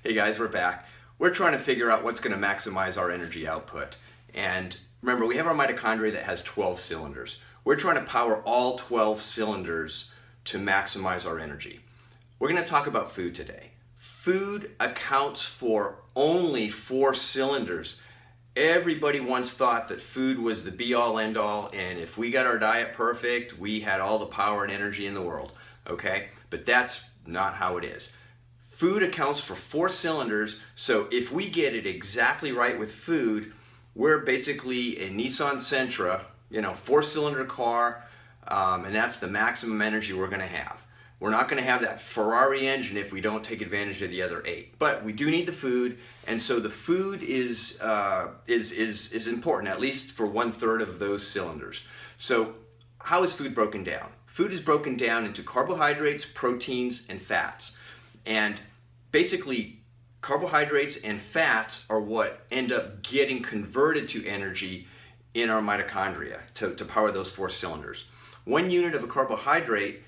Hey guys, we're back. We're trying to figure out what's going to maximize our energy output. And remember, we have our mitochondria that has 12 cylinders. We're trying to power all 12 cylinders to maximize our energy. We're going to talk about food today. Food accounts for only 4 cylinders. Everybody once thought that food was the be-all, end-all, and if we got our diet perfect, we had all the power and energy in the world, okay? But that's not how it is. Food accounts for 4 cylinders, so if we get it exactly right with food, we're basically a Nissan Sentra, 4-cylinder car, and that's the maximum energy we're going to have. We're not going to have that Ferrari engine if we don't take advantage of the other 8. But we do need the food, and so the food is important, at least for 1/3 of those cylinders. So how is food broken down? Food is broken down into carbohydrates, proteins, and fats. And basically, carbohydrates and fats are what end up getting converted to energy in our mitochondria to power those 4 cylinders. 1 unit of a carbohydrate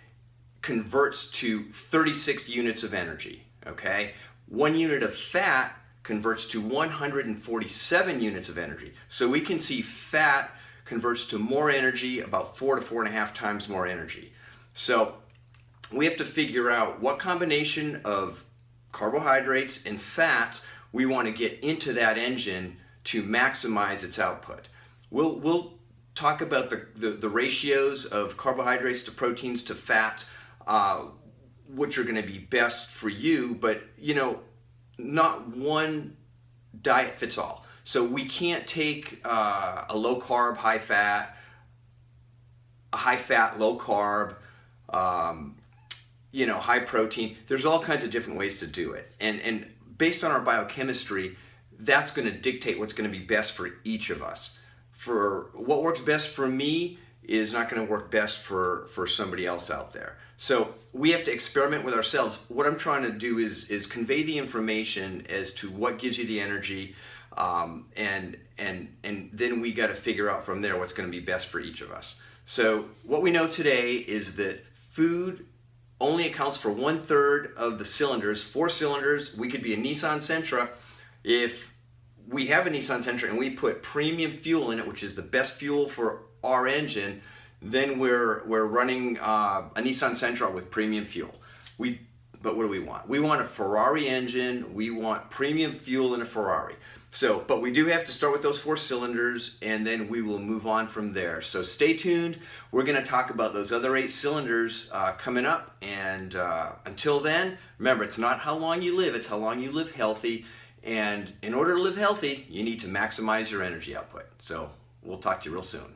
converts to 36 units of energy, okay? 1 unit of fat converts to 147 units of energy. So we can see fat converts to more energy, about 4 to 4.5 times more energy. So we have to figure out what combination of carbohydrates and fats we want to get into that engine to maximize its output. We'll talk about the ratios of carbohydrates to proteins to fats, which are going to be best for you, but not one diet fits all. So we can't take a low carb, high fat, a high fat, low carb, high protein. There's all kinds of different ways to do it. And based on our biochemistry, that's going to dictate what's going to be best for each of us. For what works best for me is not going to work best for somebody else out there. So we have to experiment with ourselves. What I'm trying to do is convey the information as to what gives you the energy, and then we got to figure out from there what's going to be best for each of us. So what we know today is that food only accounts for 1/3 of the cylinders. 4 cylinders, we could be a Nissan Sentra. If we have a Nissan Sentra and we put premium fuel in it, which is the best fuel for our engine, then we're running a Nissan Sentra with premium fuel. But what do we want? We want a Ferrari engine. We want premium fuel in a Ferrari. So, but we do have to start with those 4 cylinders, and then we will move on from there. So stay tuned. We're going to talk about those other 8 cylinders coming up. And until then, remember, it's not how long you live, it's how long you live healthy. And in order to live healthy, you need to maximize your energy output. So we'll talk to you real soon.